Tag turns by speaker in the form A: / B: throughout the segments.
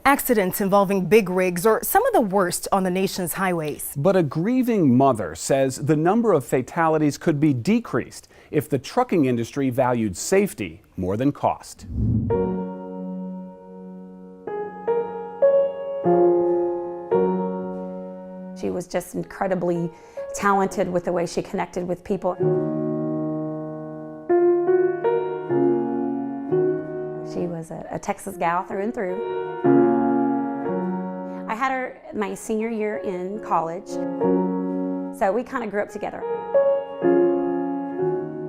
A: Accidents involving big rigs are some of the worst on the nation's highways.
B: But a grieving mother says the number of fatalities could be decreased if the trucking industry valued safety more than cost.
C: She was just incredibly talented with the way she connected with people. She was a Texas gal through and through. I had her my senior year in college, so we kind of grew up together.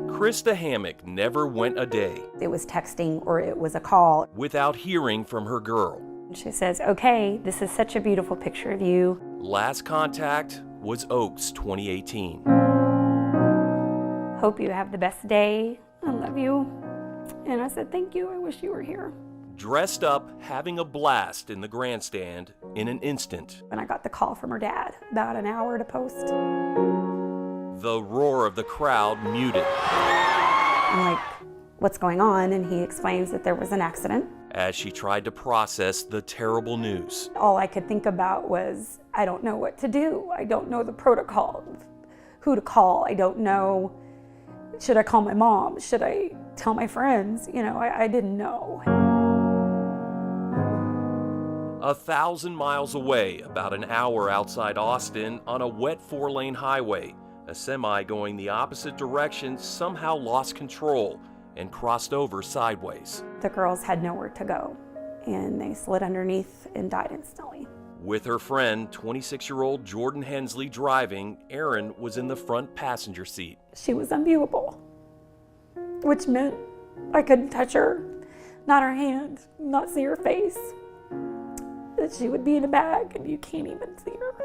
D: Krista Hammock never went a day
C: It was texting or it was a call.
D: without hearing from her girl.
C: She says, "Okay, this is such a beautiful picture of you."
D: Last contact was Oaks 2018.
C: "Hope you have the best day. I love you." And I said, "Thank you. I wish you were here."
D: Dressed up, having a blast in the grandstand in an instant.
C: And I got the call from her dad about an hour to post.
D: The roar of the crowd muted
C: I'm like, "What's going on?" And he explains that there was an accident.
D: as she tried to process the terrible news.
C: All I could think about was, I don't know what to do. I don't know the protocol, who to call. I don't know, should I call my mom? Should I tell my friends? You know, I didn't know.
D: 1,000 miles away, about an hour outside Austin, on a wet 4-lane highway, a semi going the opposite direction somehow lost control and crossed over sideways.
C: The girls had nowhere to go, and they slid underneath and died instantly.
D: With her friend, 26-year-old Jordan Hensley, driving, Erin was in the front passenger seat.
C: She was unviewable, which meant I couldn't touch her, not her hand, not see her face. That she would be in a bag and you can't even see her.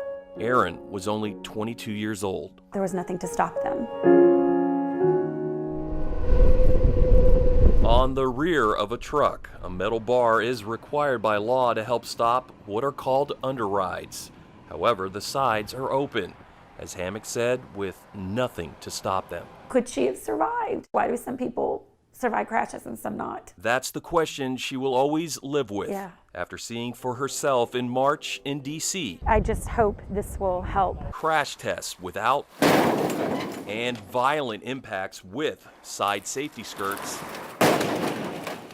D: Erin was only 22 years old.
C: There was nothing to stop them.
D: On the rear of a truck, a metal bar is required by law to help stop what are called underrides. However, the sides are open, as Hammock said, with nothing to stop them.
C: Could she have survived? Why do some people survive crashes and some not?
D: That's the question she will always live with.
C: Yeah.
D: After seeing for herself in March in D.C.
C: I just hope this will help.
D: Crash tests without and violent impacts with side safety skirts,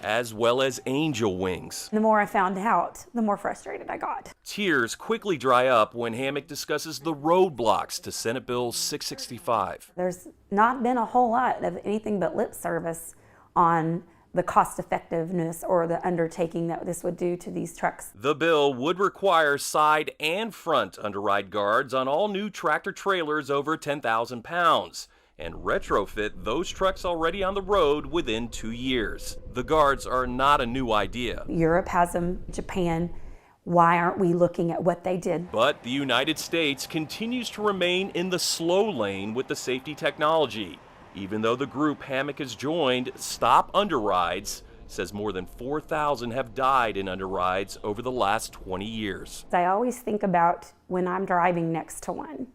D: as well as angel wings.
C: The more I found out, the more frustrated I got.
D: Tears quickly dry up when Hammock discusses the roadblocks to Senate Bill 665.
C: There's not been a whole lot of anything but lip service on the cost effectiveness or the undertaking that this would do to these trucks.
D: The bill would require side and front underride guards on all new tractor trailers over 10,000 pounds and retrofit those trucks already on the road within 2 years. The guards are not a new idea.
C: Europe has them, Japan. Why aren't we looking at what they did?
D: But the United States continues to remain in the slow lane with the safety technology. Even though the group Hammock has joined, Stop Underrides, says more than 4,000 have died in underrides over the last 20 years.
C: I always think about when I'm driving next to one,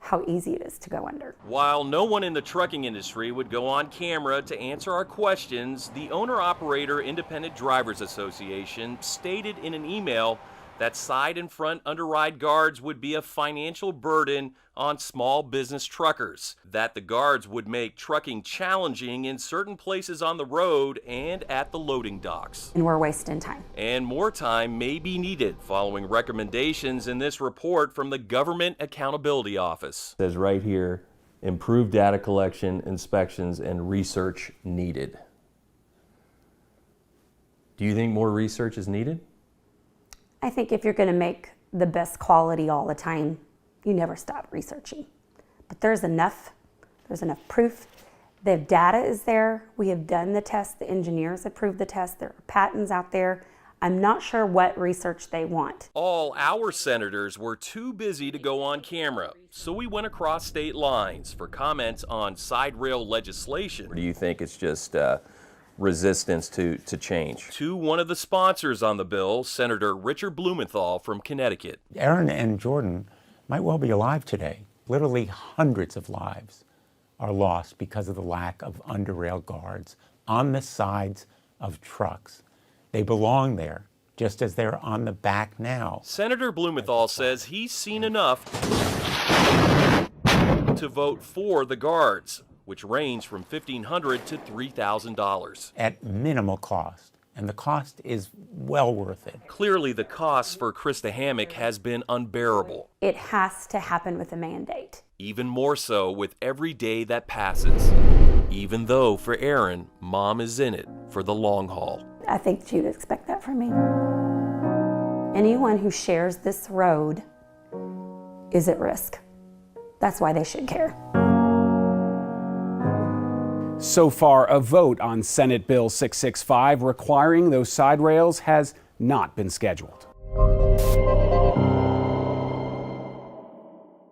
C: how easy it is to go under.
D: While no one in the trucking industry would go on camera to answer our questions, the Owner-Operator Independent Drivers Association stated in an email that side and front underride guards would be a financial burden on small business truckers, that the guards would make trucking challenging in certain places on the road and at the loading docks.
C: And we're wasting time.
D: And more time may be needed following recommendations in this report from the Government Accountability Office.
E: It says right here, improved data collection, inspections, and research needed. Do you think more research is needed?
C: I think if you're going to make the best quality all the time, you never stop researching. But there's enough proof. The data is there. We have done the test. The engineers approved the test. There are patents out there. I'm not sure what research they want.
D: All our senators were too busy to go on camera, so we went across state lines for comments on side rail legislation.
E: Or do you think it's just resistance to change?
D: To one of the sponsors on the bill, Senator Richard Blumenthal from Connecticut.
F: Erin and Jordan might well be alive today. Literally hundreds of lives are lost because of the lack of underrail guards on the sides of trucks. They belong there just as they're on the back now.
D: Senator Blumenthal says he's seen enough to vote for the guards, which range from $1,500 to $3,000.
F: At minimal cost, and the cost is well worth it.
D: Clearly, the cost for Krista Hammock has been unbearable,
C: It has to happen with a mandate.
D: even more so with every day that passes. Even though for Erin, Mom is in it for the long haul.
C: I think she would expect that from me. Anyone who shares this road is at risk. That's why they should care.
B: So far, a vote on Senate Bill 665 requiring those side rails has not been scheduled.